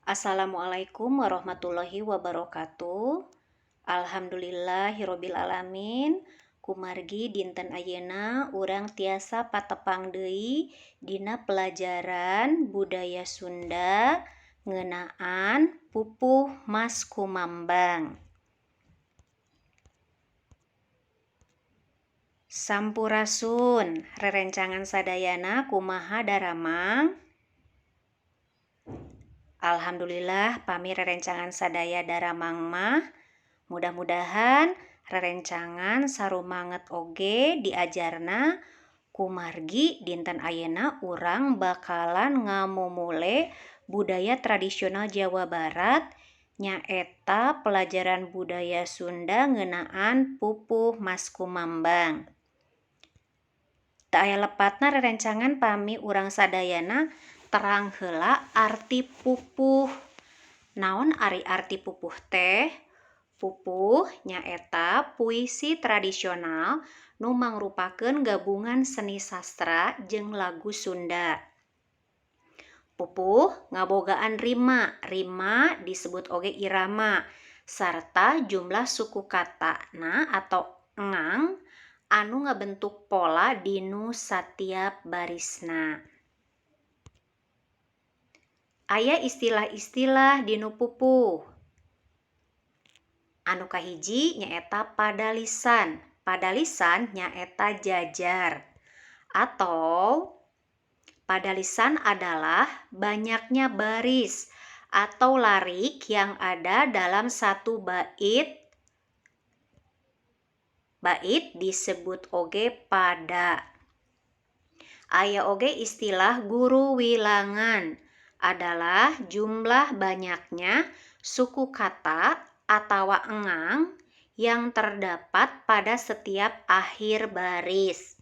Assalamualaikum warahmatullahi wabarakatuh. Alhamdulillahirobbil alamin. Kumargi dinten ayeuna urang tiasa patepang deui dina pelajaran budaya Sunda ngeunaan pupuh Mas Kumambang. Sampurasun rerencangan sadayana kumaha daramang? Alhamdulillah pami rerencangan sadaya daramang mah mudah-mudahan rerencangan sarumanget oge diajarna kumargi dinten ayeuna urang bakalan ngamumule budaya tradisional Jawa Barat nyaeta pelajaran budaya Sunda ngeunaan pupuh Mas Kumambang. Teu aya lepatna rerencangan pami urang sadayana terang heula arti pupuh. Naon ari arti pupuh teh? Pupuh nyaeta puisi tradisional nu mangrupakeun gabungan seni sastra jeung lagu Sunda. Pupuh ngabogaan rima, rima disebut oge irama, sarta jumlah suku katana atau engang anu ngabentuk pola dinu satiap barisna. Aya istilah-istilah dinu pupuh. Anu kahiji nyaeta padalisan. Padalisan nyaeta jajar. Atau padalisan adalah banyaknya baris atau larik yang ada dalam satu bait. Bait disebut oge pada. Aya oge istilah guru wilangan adalah jumlah banyaknya suku kata atau engang yang terdapat pada setiap akhir baris.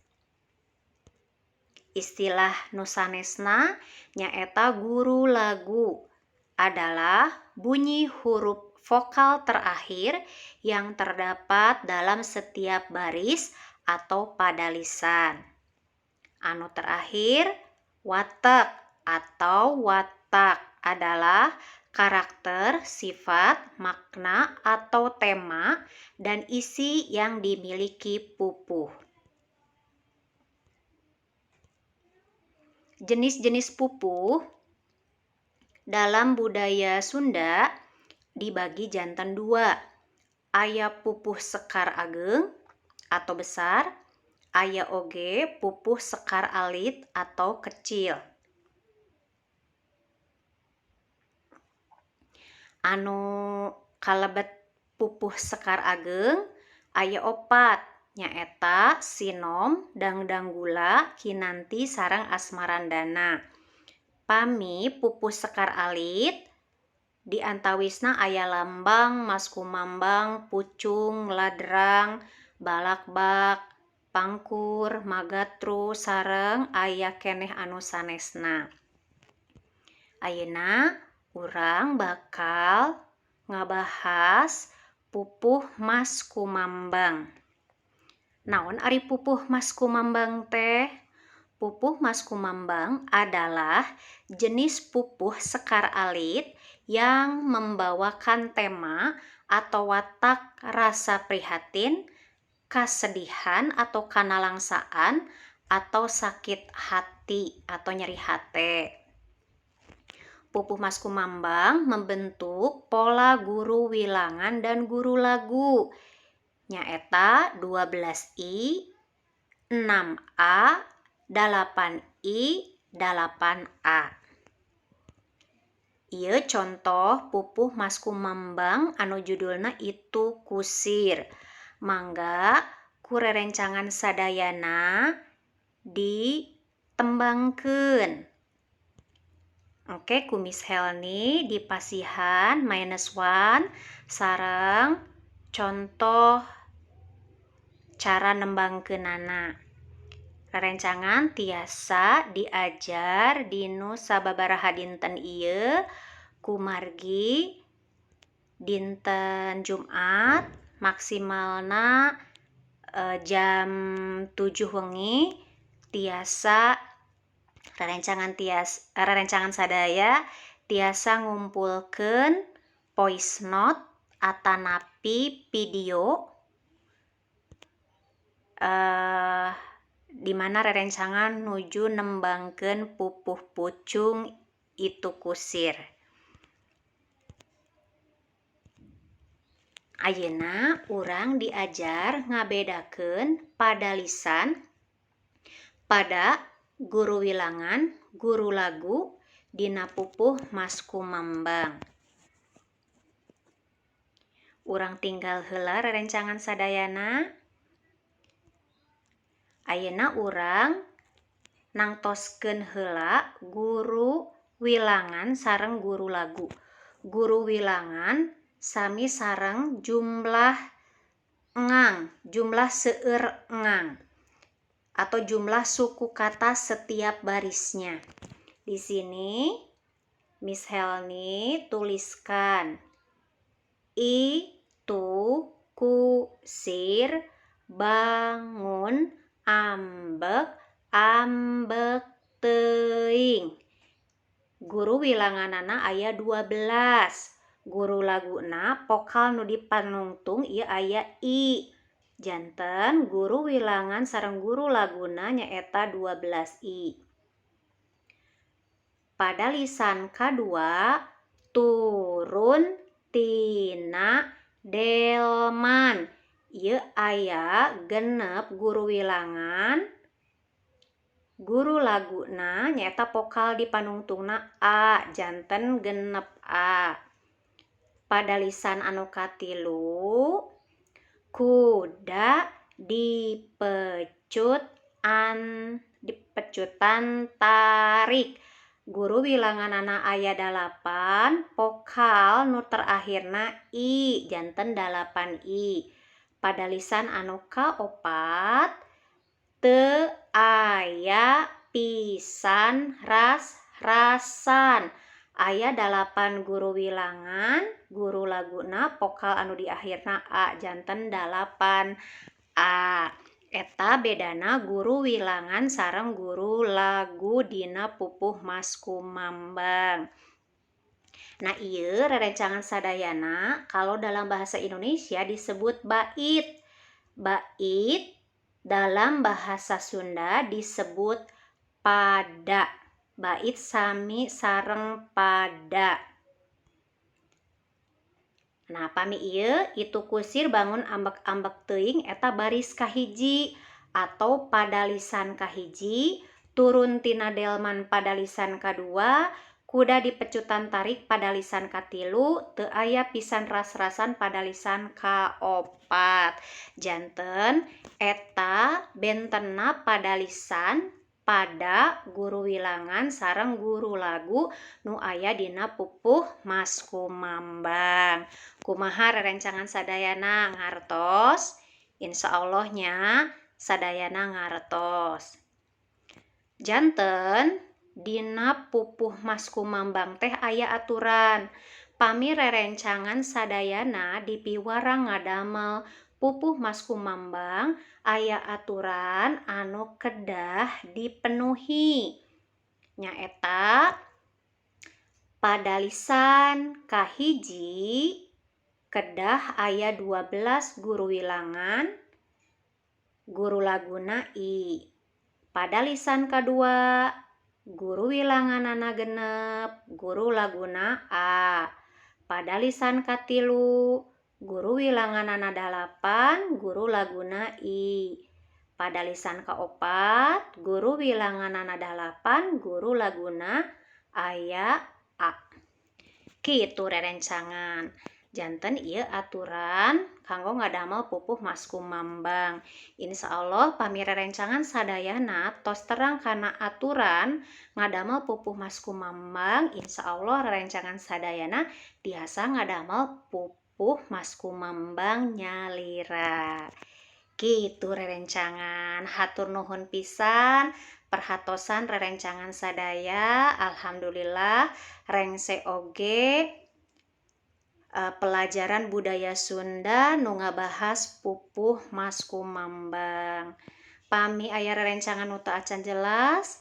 Istilah nu sanesna nyaeta guru lagu adalah bunyi huruf vokal terakhir yang terdapat dalam setiap baris atau padalisan. Anu terakhir, watek atau watak adalah karakter, sifat, makna, atau tema dan isi yang dimiliki pupuh. Jenis-jenis pupuh dalam budaya Sunda dibagi janten dua. Aya pupuh sekar ageng atau besar, aya oge pupuh sekar alit atau kecil. Anu kalebet pupuh sekar ageng aya opat nyaeta sinom, dangdang gula, kinanti sareng asmarandana. Pami pupuh sekar alit di antawisna aya lambang Mas Kumambang, pucung, ladrang, balakbak, pangkur, magatru sareng aya keneh anu sanesna. Ayeuna urang bakal ngabahas pupuh Mas Kumambang. Naon ari pupuh Mas Kumambang teh? Pupuh Mas Kumambang adalah jenis pupuh sekar alit yang membawakan tema atau watak rasa prihatin, kasedihan atau kanalangsaan atau sakit hati atau nyeri hate. Pupuh Mas Kumambang membentuk pola guru wilangan dan guru lagu. Nyaeta 12I, 6A, 8I, 8A. Ieu contoh pupuh Mas Kumambang anu judulna Itu Kusir. Mangga ku rerencangan sadayana ditembangkeun. Oke, ku Miss Helni di pasihan -1 sareng contoh cara nembangkeunana. Rerencangan tiasa diajar dinu sababaraha dinten ieu kumargi dinten Jumat maksimalna jam 7 wengi tiasa rerencangan sadaya tiasa ngumpulkeun voice note atanapi video di mana rerencangan nuju nembangkeun pupuh pucung itu kusir. Ayeuna urang diajar ngabedakeun pada lisan, pada guru wilangan, guru lagu dina pupuh Mas Kumambang. Urang tinggal heula rerencangan sadayana. Ayeuna urang nangtoskeun heula guru wilangan sareng guru lagu. Guru wilangan sami sareng jumlah seueur engang atau jumlah suku kata setiap barisnya. Di sini Miss Helni tuliskan itu kusir bangun ambek teuing. Guru wilanganana aya 12. Guru laguna vokal nu dipanungtung ieu aya i. Janten guru wilangan sareng guru laguna nyaeta 12 i. Pada lisan kadua turun tina delman. Ieu aya genep guru wilangan. Guru laguna nyaeta vokal dipanungtungna a, janten genep a. Pada lisan anu katilu kuda dipecutan tarik. Guru wilanganana aya 8, vokal nu terakhirna i, janten 8 i. Pada lisan anu kaopat teu aya pisan rasan. Aya 8 guru wilangan, guru laguna vokal anu di akhirna a, janten 8 a. Eta bedana guru wilangan sareng guru lagu dina pupuh Mas Kumambang. Nah, ieu rerencangan sadayana kalau dalam bahasa Indonesia disebut bait. Bait dalam bahasa Sunda disebut pada. Bait sami sareng pada. Nah, pami ieu itu kusir bangun ambek-ambek teuing eta baris kahiji atau pada lisan kahiji, turun tina delman pada lisan kadua, kuda dipecutan tarik pada lisan katilu, teu aya pisan ras-rasan pada lisan kaopat. Janten eta bentenna pada lisan pada guru wilangan sareng guru lagu nu aya dina pupuh Mas Kumambang. Kumaha rerencangan sadayana ngartos? Insyaallah nya sadayana ngartos. Janten dina pupuh Mas Kumambang teh aya aturan. Pami rerencangan sadayana dipiwara ngadamel pupuh Mas Kumambang aya aturan anu kedah dipenuhi. Nyaeta pada lisan kahiji kedah aya 12 guru wilangan, guru laguna i. Pada lisan kadua guru wilanganana genep, guru laguna a. Pada lisan katilu guru wilanganana 8, guru laguna i. Pada lisan kaopat guru wilanganana 8, guru laguna aya a. Kitu rerencangan. Janten ieu aturan kanggo ngadamel pupuh Mas Kumambang. Insyaallah pami rerencangan sadayana tos terang kana aturan ngadamel pupuh Mas Kumambang. Insyaallah rerencangan sadayana tiasa ngadamel pupuh Mas Kumambang nyalira. Kitu rerencangan. Hatur nuhun pisan perhatosan rerencangan sadaya. Alhamdulillah rengse oge pelajaran budaya Sunda nu ngabahas pupuh Mas Kumambang. Pami aya rerencangan nu teu acan jelas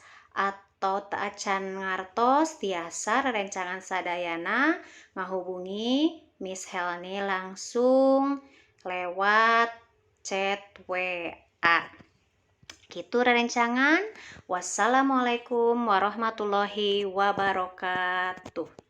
atau teu acan ngartos tiasa rerencangan sadayana ngahubungi Miss Helni langsung lewat chat WA. Gitu rerencangan. Wassalamualaikum warahmatullahi wabarakatuh.